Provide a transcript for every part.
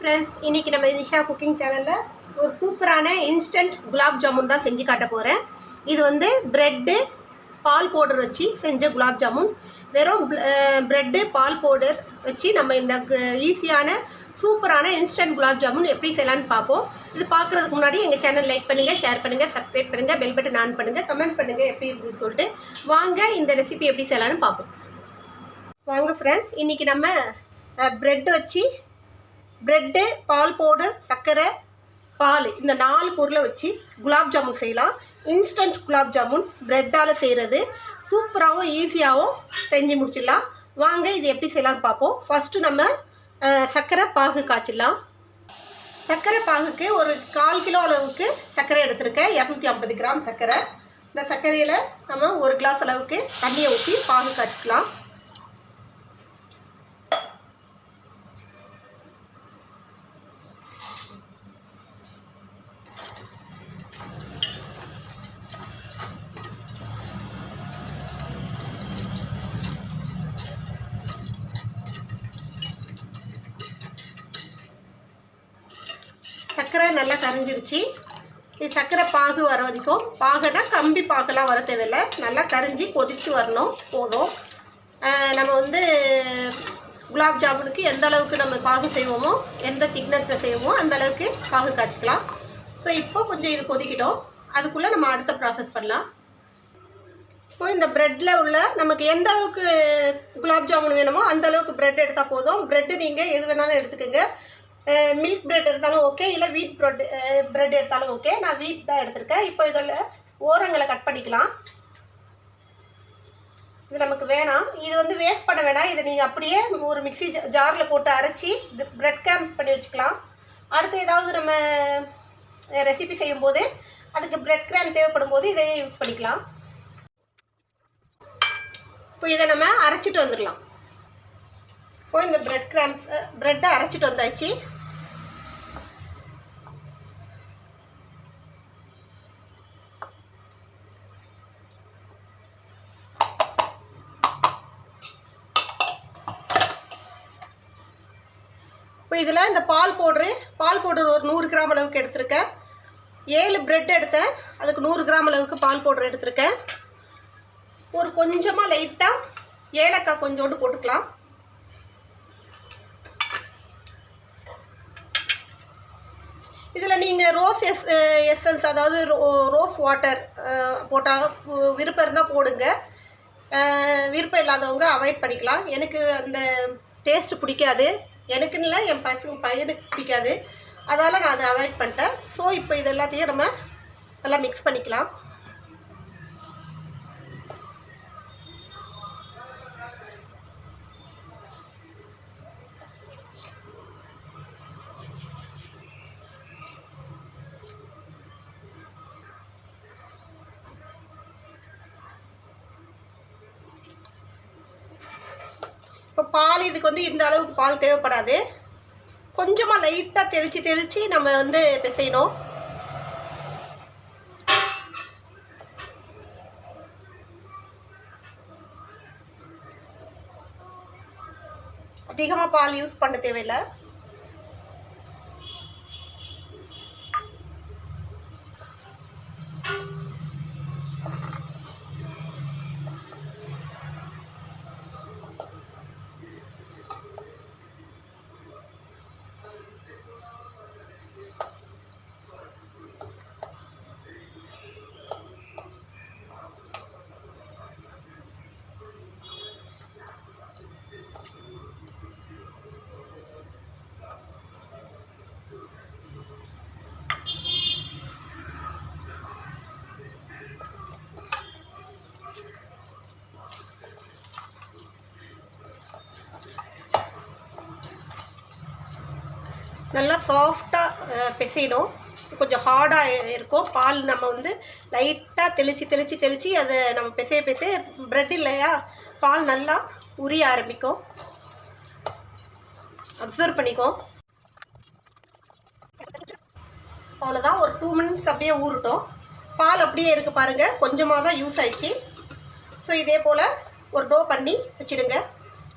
Friends, இன்றைக்கி நம்ம Nisha cooking சேனலில் ஒரு சூப்பரான இன்ஸ்டன்ட் குலாப் ஜாமுன் தான் செஞ்சு காட்ட போகிறேன். இது வந்து ப்ரெட்டு பால் பவுடர் வச்சு செஞ்ச குலாப் ஜாமுன். வெறும் ப்ரெட்டு பால் பவுடர் வச்சு நம்ம இந்த ஈஸியான சூப்பரான இன்ஸ்டன்ட் குலாப் ஜாமுன் எப்படி செய்யலான்னு பார்ப்போம். இது பார்க்குறதுக்கு முன்னாடி எங்கள் சேனல் லைக் பண்ணுங்கள், ஷேர் பண்ணுங்கள், சப்ஸ்கிரைப் பண்ணுங்கள், பெல் பட்டன் ஆன் பண்ணுங்கள், கமெண்ட் பண்ணுங்கள் எப்படி இருக்குன்னு சொல்லிட்டு. வாங்க இந்த ரெசிபி எப்படி செய்யலான்னு பார்ப்போம். வாங்க ஃப்ரெண்ட்ஸ், இன்றைக்கி நம்ம ப்ரெட் வச்சு ப்ரெட்டு பால் பவுடர் சர்க்கரை பால் இந்த 4 பொருளை வச்சு குலாப் ஜாமுன் செய்யலாம். இன்ஸ்டன்ட் குலாப் ஜாமுன் ப்ரெட்டால் செய்கிறது சூப்பராகவும் ஈஸியாகவும் செஞ்சு முடிச்சிடலாம். வாங்க இது எப்படி செய்யலான்னு பார்ப்போம். ஃபஸ்ட்டு நம்ம சர்க்கரை பாகு காய்ச்சிடலாம். சர்க்கரை பாகுக்கு ஒரு 1/4 கிலோ அளவுக்கு சர்க்கரை எடுத்திருக்கேன். 250 கிராம் சர்க்கரை. இந்த சர்க்கரையில் நம்ம 1 கிளாஸ் அளவுக்கு தண்ணியை ஊற்றி பாகு காய்ச்சிக்கலாம். சர்க்கரை நல்லா கரைஞ்சிருச்சு. இது சர்க்கரை பாகு வர வரைக்கும், பாகுனா கம்பி பாகெல்லாம் வர தேவையில்லை, நல்லா கரைஞ்சி கொதித்து வரணும் போதும். நம்ம வந்து குலாப் ஜாமுனுக்கு எந்த அளவுக்கு நம்ம பாகு செய்வோமோ, எந்த திக்னஸில் செய்வோமோ அந்த அளவுக்கு பாகு காய்ச்சிக்கலாம். ஸோ இப்போ கொஞ்சம் இது கொதிக்கிட்டோம், அதுக்குள்ளே நம்ம அடுத்த ப்ராசஸ் பண்ணலாம். இப்போ இந்த ப்ரெட்டில் உள்ள நமக்கு எந்த அளவுக்கு குலாப் ஜாமுன் வேணுமோ அந்த அளவுக்கு ப்ரெட் எடுத்தால் போதும். ப்ரெட்டு நீங்கள் எது வேணாலும் எடுத்துக்கோங்க. மில்க் பிரெட் எடுத்தாலும் ஓகே, இல்லை வீட் ப்ரெட் எடுத்தாலும் ஓகே. நான் வீட் தான் எடுத்திருக்கேன். இப்போ இதில் ஓரங்களை கட் பண்ணிக்கலாம். இது நமக்கு வேணாம், இது வந்து வேஸ்ட் பண்ண வேணாம். இதை நீங்கள் அப்படியே ஒரு மிக்ஸி ஜாரில் போட்டு அரைச்சி ப்ரெட் கேம்ப் பண்ணி வச்சுக்கலாம். அடுத்து ஏதாவது நம்ம ரெசிபி செய்யும்போது அதுக்கு ப்ரெட் கிராம் தேவைப்படும் போது இதை யூஸ் பண்ணிக்கலாம். இப்போ இதை நம்ம அரைச்சிட்டு வந்துடலாம். இப்போ இந்த ப்ரெட்டை அரைச்சிட்டு வந்தாச்சு. இப்போ இதில் இந்த பால் பவுடர் ஒரு 100 கிராம் அளவுக்கு எடுத்திருக்கேன். 7 ப்ரெட் எடுத்தேன், அதுக்கு 100 கிராம் அளவுக்கு பால் பவுடர் எடுத்திருக்கேன். ஒரு கொஞ்சமாக லைட்டாக ஏலக்காய் கொஞ்சோண்டு போட்டுக்கலாம். இதில் நீங்கள் ரோஸ் எசன்ஸ், அதாவது ரோஸ் வாட்டர் போட்டால் விருப்பம் இருந்தால் போடுங்க, விருப்பம் இல்லாதவங்க அவாய்ட் பண்ணிக்கலாம். எனக்கு அந்த டேஸ்ட்டு பிடிக்காது, எனக்குன்னு இல்லை, என் பையனுக்கு பிடிக்காது, அதால் நான் அதை அவாய்ட் பண்ணிட்டேன். ஸோ இப்போ இது எல்லாத்தையும் நம்ம நல்லா மிக்ஸ் பண்ணிக்கலாம். இப்போ பால் இதுக்கு வந்து இந்த அளவுக்கு பால் தேவைப்படாது, கொஞ்சமாக லைட்டாக தெளித்து நம்ம வந்து பிசையணும். அதிகமாக பால் யூஸ் பண்ண தேவையில்லை. நல்லா சாஃப்டாக பிசையணும், கொஞ்சம் ஹார்டாக இருக்கும். பால் நம்ம வந்து லைட்டாக தெளித்து அதை நம்ம பிசைய ப்ரெட் இல்லையா, பால் நல்லா உரிய ஆரம்பிக்கும், அப்சர்வ் பண்ணிக்கும். அவ்வளோதான், ஒரு 2 மினிட்ஸ் அப்படியே ஊறட்டும். பால் அப்படியே இருக்குது பாருங்கள், கொஞ்சமாக தான் யூஸ் ஆயிடுச்சு. ஸோ இதே போல் ஒரு டோ பண்ணி வச்சுடுங்க.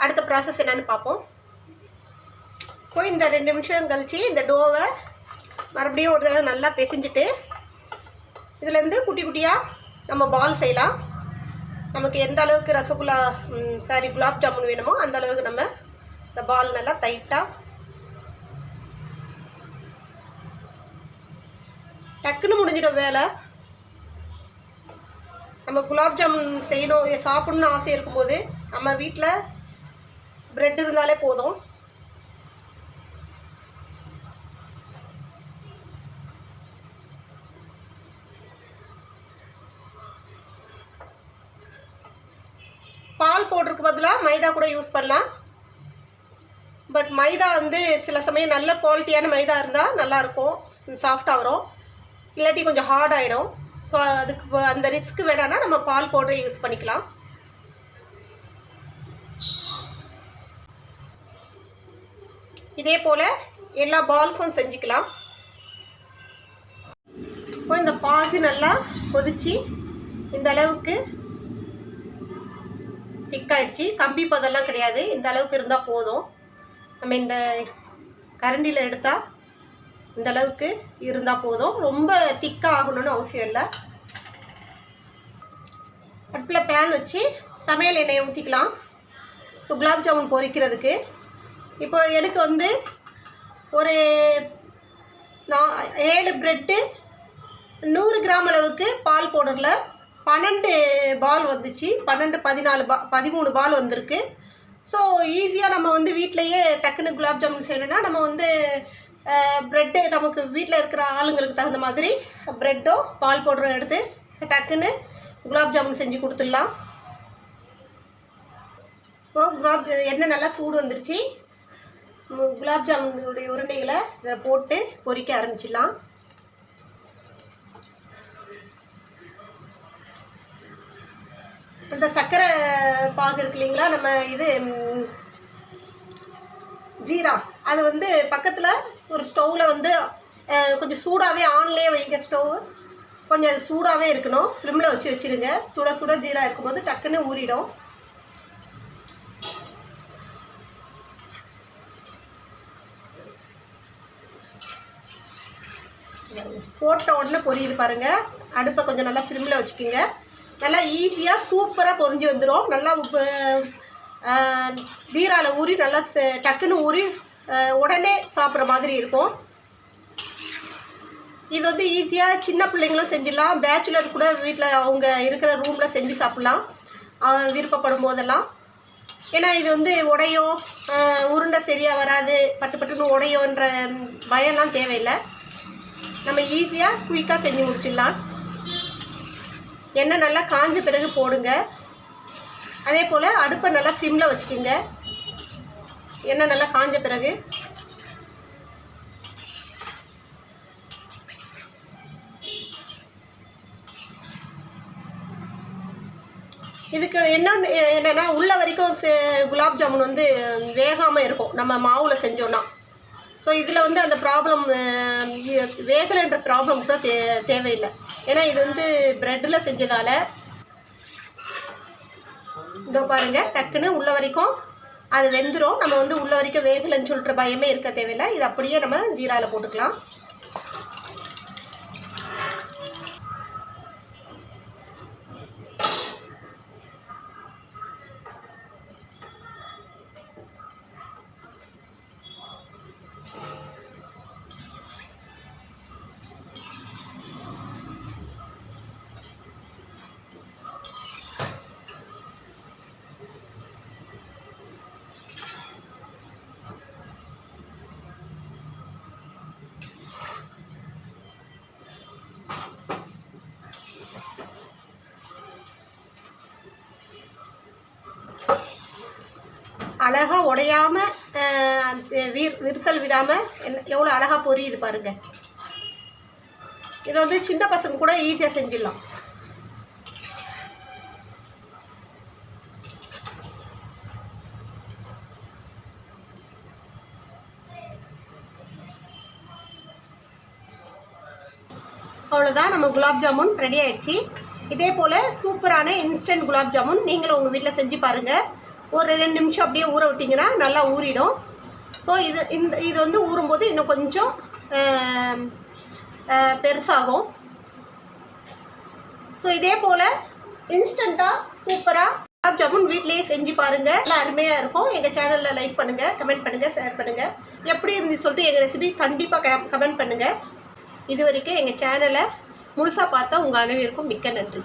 அடுத்த ப்ராசஸ் என்னென்னு பார்ப்போம். போய் இந்த 2 நிமிஷம் கழித்து இந்த டோவை மறுபடியும் ஒரு தடவை நல்லா பிசைஞ்சிட்டு இதுலேருந்து குட்டி குட்டியாக நம்ம பால் செய்யலாம். நமக்கு எந்த அளவுக்கு ரசகுல்லா குலாப் ஜாமுன் வேணுமோ அந்த அளவுக்கு நம்ம இந்த பால் நல்லா டைட்டாக டக்குன்னு முடிஞ்சிடும் வேலை. நம்ம குலாப் ஜாமுன் செய்யணும் சாப்பிட்ணுன்னு ஆசை இருக்கும்போது நம்ம வீட்டில் ப்ரெட் இருந்தாலே போதும். பால் பவுடருக்கு பதிலாக மைதா கூட யூஸ் பண்ணலாம். பட் மைதா வந்து சில சமயம் நல்ல குவாலிட்டியான மைதா இருந்தால் நல்லாயிருக்கும், சாஃப்டாக வரும். இல்லாட்டி கொஞ்சம் ஹார்ட் ஆகிடும். ஸோ அதுக்கு அந்த ரிஸ்க் வேணான்னா நம்ம பால் பவுடரை யூஸ் பண்ணிக்கலாம். இதே போல் எல்லா பால்ஸும் செஞ்சுக்கலாம். இப்போ இந்த பாகு நல்லா கொதிச்சு இந்த அளவுக்கு திக்காயிடுச்சு. கம்பி பதெல்லாம் கிடையாது, இந்த அளவுக்கு இருந்தால் போதும். நம்ம இந்த கரண்டியில் எடுத்தால் இந்த அளவுக்கு இருந்தால் போதும், ரொம்ப திக்காக ஆகணும்னு அவசியம் இல்லை. அடுப்பில் பேன் வச்சு சமையல் எண்ணெயை ஊற்றிக்கலாம். ஸோ குலாப் ஜாமுன் பொரிக்கிறதுக்கு இப்போ எனக்கு வந்து ஒரு 7 ப்ரெட்டு 100 கிராம் அளவுக்கு பால் பவுடரில் 12 பால் வந்துச்சு. 13 பால் வந்திருக்கு. ஸோ ஈஸியாக நம்ம வந்து வீட்டிலையே டக்குன்னு குலாப் ஜாமுன் செய்யணும்னா நம்ம வந்து ப்ரெட்டு நமக்கு வீட்டில் இருக்கிற ஆளுங்களுக்கு தகுந்த மாதிரி ப்ரெட்டோ பால் பவுடரும் எடுத்து டக்குன்னு குலாப் ஜாமுன் செஞ்சு கொடுத்துடலாம். இப்போது எண்ணெய் நல்லா சூடு வந்துடுச்சு. குலாப் ஜாமுனுடைய உருண்டைகளை இதில் போட்டு பொரிக்க ஆரம்பிச்சிடலாம். இந்த சர்க்கரை பாகு இருக்கு இல்லைங்களா, நம்ம இது ஜீரா, அது வந்து பக்கத்தில் ஒரு ஸ்டவ்வில் வந்து கொஞ்சம் சூடாகவே ஆன்லேயே வைங்க. ஸ்டவ் கொஞ்சம் அது சூடாகவே இருக்கணும், ஸ்லிம்மில் வச்சுருங்க. சுட சுட ஜீரா இருக்கும்போது டக்குன்னு ஊறிடும். போட்ட உடனே பொரியுது பாருங்கள். அடுப்பை கொஞ்சம் நல்லா ஸ்லிம்மில் வச்சுக்கோங்க. நல்லா ஈஸியாக சூப்பராக பொரிஞ்சு வந்துடும். நல்லா ஜீராவில் ஊறி நல்லா டக்குன்னு ஊறி உடனே சாப்பிட்ற மாதிரி இருக்கும். இது வந்து ஈஸியாக சின்ன பிள்ளைங்களும் செஞ்சிடலாம், பேச்சுலர் கூட வீட்டில் அவங்க இருக்கிற ரூமில் செஞ்சு சாப்பிட்லாம் விருப்பப்படும் போதெல்லாம். ஏன்னா இது வந்து உடையும், உருண்டை சரியாக வராது, பட்டுன்னு உடையோன்ற பயம்லாம் தேவையில்லை. நம்ம ஈஸியாக குயிக்காக செஞ்சு முடிச்சிடலாம். எண்ணெய் நல்லா காஞ்ச பிறகு போடுங்க. அதே போல் அடுப்பை நல்லா சிம்மில் வச்சுக்கோங்க. எண்ணெய் நல்லா காஞ்ச பிறகு இதுக்கு என்னென்னா உள்ள வரைக்கும் குலாப் ஜாமுன் வந்து வேகாமல் இருக்கும் நம்ம மாவில் செஞ்சோன்னா. ஸோ இதில் வந்து அந்த ப்ராப்ளம் வேகலைன்ற ப்ராப்ளம் கூட தேவையில்லை. ஏன்னா இது வந்து ப்ரெட்டில் செஞ்சதால் இதோ பாருங்கள் டக்குன்னு உள்ள வரைக்கும் அது வெந்துடும். நம்ம வந்து உள்ள வரைக்கும் வேகலைன்னு சொல்கிற பயமே இருக்க தேவையில்லை. இது அப்படியே நம்ம ஜீராவில் போட்டுக்கலாம். அழகாக உடையாமல் விரிசல் விடாமல் எவ்வளோ அழகாக பொரியுது பாருங்கள். இதை வந்து சின்ன பசங்க கூட ஈஸியாக செஞ்சிடலாம். அவ்வளோதான், நம்ம குலாப் ஜாமுன் ரெடி ஆகிடுச்சு. இதே போல் சூப்பரான இன்ஸ்டன்ட் குலாப் ஜாமுன் நீங்களும் உங்கள் வீட்டில் செஞ்சு பாருங்கள். ஒரு 2 நிமிஷம் அப்படியே ஊற விட்டிங்கன்னா நல்லா ஊறிடும். ஸோ இது வந்து ஊறும்போது இன்னும் கொஞ்சம் பெருசாகும். ஸோ இதே போல் இன்ஸ்டண்ட்டாக சூப்பராக குலாப் ஜாமுன் வீட்டிலேயே செஞ்சு பாருங்கள். நல்லா அருமையாக இருக்கும். எங்கள் சேனலில் லைக் பண்ணுங்கள், கமெண்ட் பண்ணுங்கள், ஷேர் பண்ணுங்கள். எப்படி இருந்து சொல்லிட்டு எங்கள் ரெசிபி கண்டிப்பாக கமெண்ட் பண்ணுங்கள். இது வரைக்கும் எங்கள் சேனலை முழுசாக பார்த்தா உங்கள் அனைவருக்கும் மிக்க நன்றி.